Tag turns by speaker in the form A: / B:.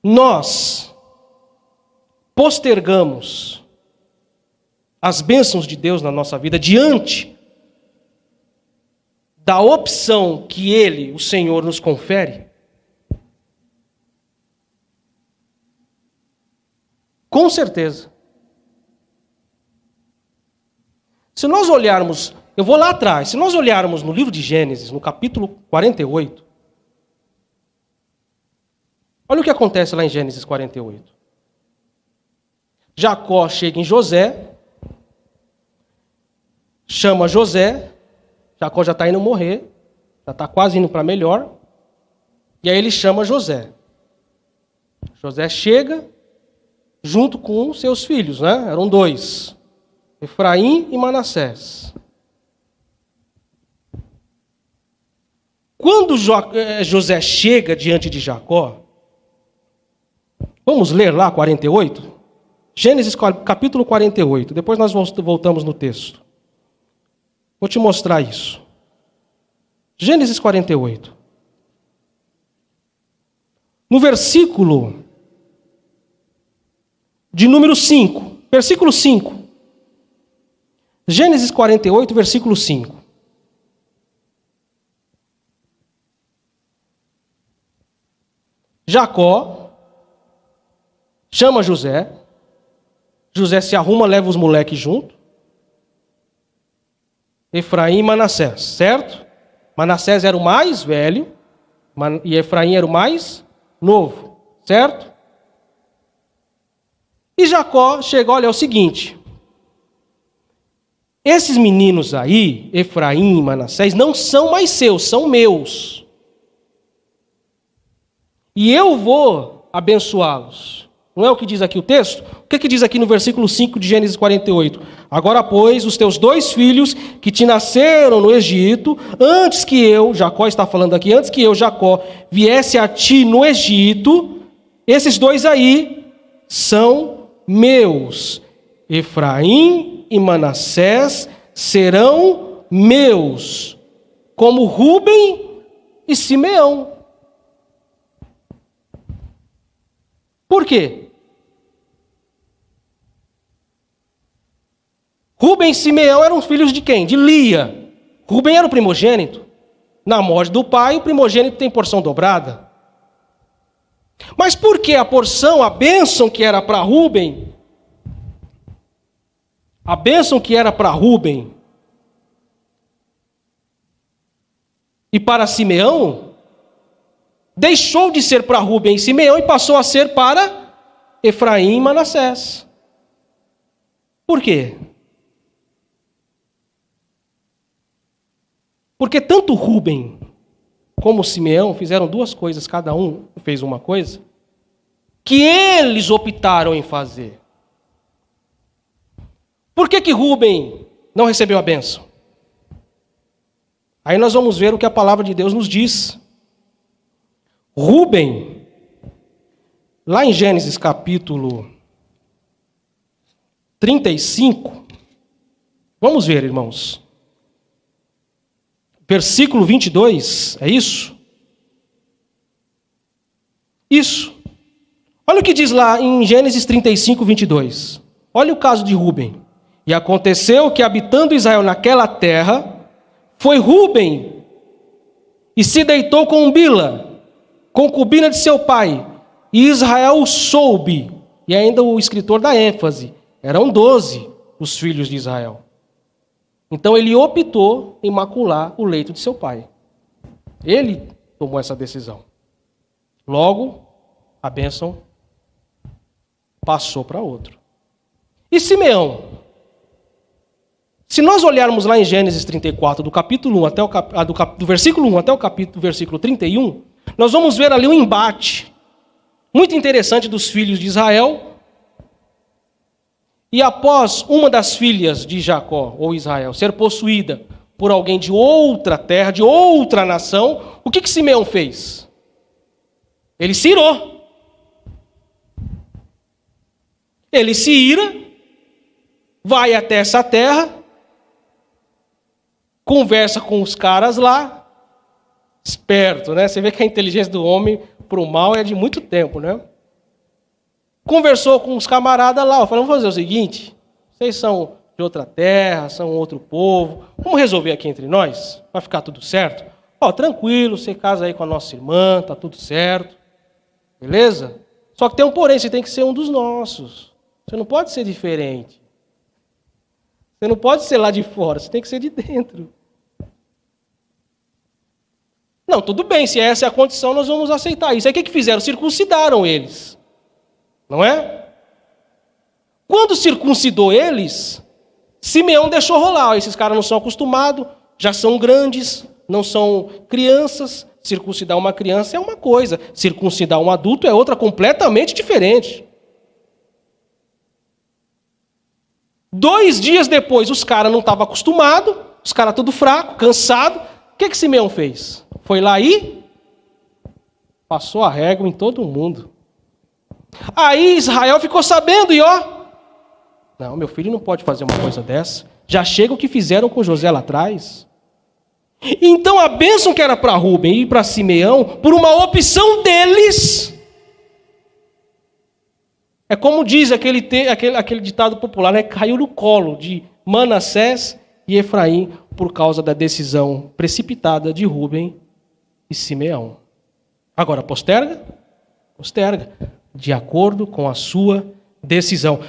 A: nós postergamos as bênçãos de Deus na nossa vida diante da opção que Ele, o Senhor, nos confere, com certeza. Se nós olharmos, eu vou lá atrás, se nós olharmos no livro de Gênesis, no capítulo 48, olha o que acontece lá em Gênesis 48. Jacó chega em José, chama José, Jacó já está indo morrer, já está quase indo para melhor, e aí ele chama José. José chega junto com seus filhos, né? Eram dois, Efraim e Manassés. Quando José chega diante de Jacó, vamos ler lá 48? Gênesis capítulo 48, depois nós voltamos no texto. Vou te mostrar isso. Gênesis 48. No versículo de número 5, versículo 5. Gênesis 48, versículo 5. Jacó chama José. José se arruma, leva os moleques junto. Efraim e Manassés, certo? Manassés era o mais velho e Efraim era o mais novo, certo? E Jacó chega, olha, é o seguinte. Esses meninos aí, Efraim e Manassés, não são mais seus, são meus. E eu vou abençoá-los. Não é o que diz aqui o texto? O que diz aqui no versículo 5 de Gênesis 48? Agora, pois, os teus dois filhos que te nasceram no Egito, antes que eu, Jacó está falando aqui, antes que eu, Jacó, viesse a ti no Egito, esses dois aí são meus. Efraim e Manassés serão meus, como Rúben e Simeão. Por quê? Rúben e Simeão eram filhos de quem? De Lia. Rúben era o primogênito. Na morte do pai, o primogênito tem porção dobrada. Mas por que a porção, a bênção que era para Rúben, e para Simeão, deixou de ser para Rúben e Simeão e passou a ser para Efraim e Manassés. Por quê? Porque tanto Rúben como Simeão fizeram duas coisas, cada um fez uma coisa, que eles optaram em fazer. Por que Rúben não recebeu a bênção? Aí nós vamos ver o que a palavra de Deus nos diz. Rúben, lá em Gênesis capítulo 35, vamos ver, irmãos. Versículo 22, é isso? Isso. Olha o que diz lá em Gênesis 35, 22. Olha o caso de Rúben. E aconteceu que, habitando Israel naquela terra, foi Rúben e se deitou com Bila, concubina de seu pai. E Israel soube, e ainda o escritor dá ênfase, eram 12 os filhos de Israel. Então ele optou em macular o leito de seu pai. Ele tomou essa decisão. Logo, a bênção passou para outro. E Simeão? Se nós olharmos lá em Gênesis 34, do capítulo 1 até do versículo 1 até o versículo 31, nós vamos ver ali um embate muito interessante dos filhos de Israel. E após uma das filhas de Jacó, ou Israel, ser possuída por alguém de outra terra, de outra nação, o que Simeão fez? Ele se irou. Ele se ira, vai até essa terra, conversa com os caras lá, esperto, né? Você vê que a inteligência do homem para o mal é de muito tempo, né? conversou com os camaradas lá, falou, vamos fazer o seguinte, vocês são de outra terra, são outro povo, vamos resolver aqui entre nós, vai ficar tudo certo? Tranquilo, você casa aí com a nossa irmã, tá tudo certo, beleza? Só que tem um porém, você tem que ser um dos nossos, você não pode ser diferente, você não pode ser lá de fora, você tem que ser de dentro. Não, tudo bem, se essa é a condição, nós vamos aceitar isso. Aí o que fizeram? Circuncidaram eles. Não é? Quando circuncidou eles, Simeão deixou rolar. Esses caras não são acostumados, já são grandes, não são crianças. Circuncidar uma criança é uma coisa, circuncidar um adulto é outra completamente diferente. 2 dias depois, os caras não estavam acostumados, os caras tudo fraco, cansado. O que Simeão fez? Foi lá e passou a régua em todo mundo. Aí Israel ficou sabendo e não, meu filho não pode fazer uma coisa dessa. Já chega o que fizeram com José lá atrás. Então a bênção que era para Rubem e para Simeão, por uma opção deles, é como diz aquele ditado popular, né? Caiu no colo de Manassés e Efraim por causa da decisão precipitada de Rubem e Simeão. Agora, posterga? Posterga. De acordo com a sua decisão.